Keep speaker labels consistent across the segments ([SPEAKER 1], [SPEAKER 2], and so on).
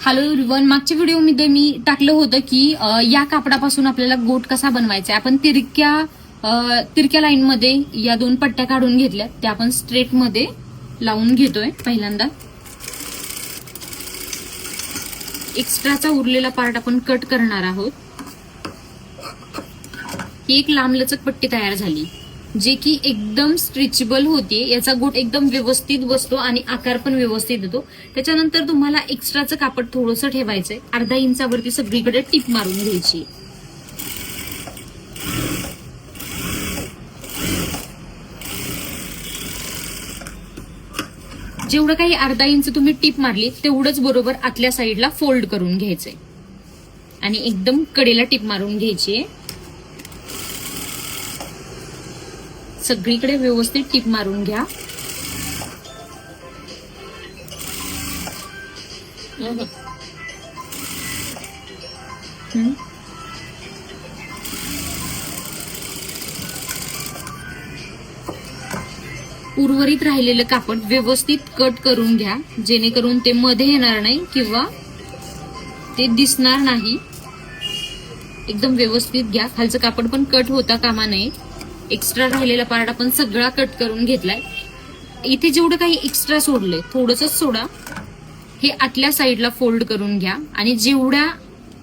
[SPEAKER 1] Hello everyone, मागच्या व्हिडिओमध्ये मी टाकलं होतं की या कापडापासून आपल्याला गोट कसा बनवायचा आहे. आपण तिरक्या लाईनमध्ये या 2 पट्ट्या काढून घेतल्या, त्या आपण स्ट्रेट मध्ये लावून घेतोय. पहिल्यांदा एक्स्ट्राचा उरलेला पार्ट आपण कट करणार आहोत. ही एक लांबलचक पट्टी तयार झाली, जे की एकदम स्ट्रेचेबल होते. याचा गोट एकदम व्यवस्थित बसतो आणि आकार पण व्यवस्थित येतो. त्याच्यानंतर तुम्हाला एक्स्ट्राचं कापड थोडंसं ठेवायचंय. अर्धा इंचावरती सगळीकडे टिप मारून घ्यायची. जेवढं काही अर्धा इंच तुम्ही टिप मारली तेवढंच बरोबर आतल्या साईडला फोल्ड करून घ्यायचंय आणि एकदम कडेला टिप मारून घ्यायची. सगळीकडे व्यवस्थित टिप मारून घ्या. उर्वरित राहिलेलं कापड व्यवस्थित कट करून घ्या, जेणेकरून ते मध्ये येणार नाही किंवा ते दिसणार नाही. एकदम व्यवस्थित घ्या. खालचं कापड पण कट होता कामा नये. एक्स्ट्रा राहिलेला पार्ट आपण सगळा कट करून घेतलाय. इथे जेवढं काही एक्स्ट्रा सोडलंय थोडंसं सोडा. हे आतल्या साईडला फोल्ड करून घ्या आणि जेवढ्या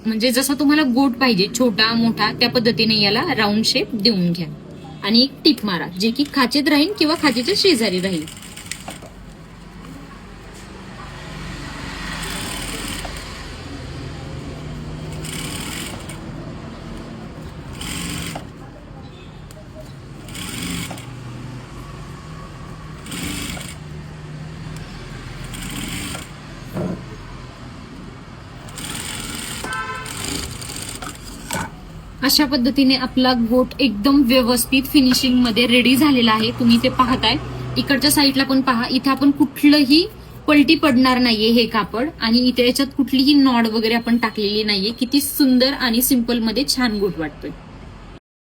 [SPEAKER 1] म्हणजे जसा तुम्हाला गोट पाहिजे, छोटा मोठा, त्या पद्धतीने याला राऊंड शेप देऊन घ्या आणि एक टिप मारा, जे की खाचेत राहील किंवा खाचेच्या शेजारी राहील. अशा पद्धतीने आपला गोट एकदम व्यवस्थित फिनिशिंग मध्ये रेडी झालेला आहे. तुम्ही ते पाहताय. इकडच्या साईडला पण पहा. इथे आपण कुठलंही पलटी पडणार नाहीये हे कापड, आणि इथे याच्यात कुठलीही नॉड वगैरे आपण टाकलेली नाहीये. किती सुंदर आणि सिंपल मध्ये छान गोट वाटतोय.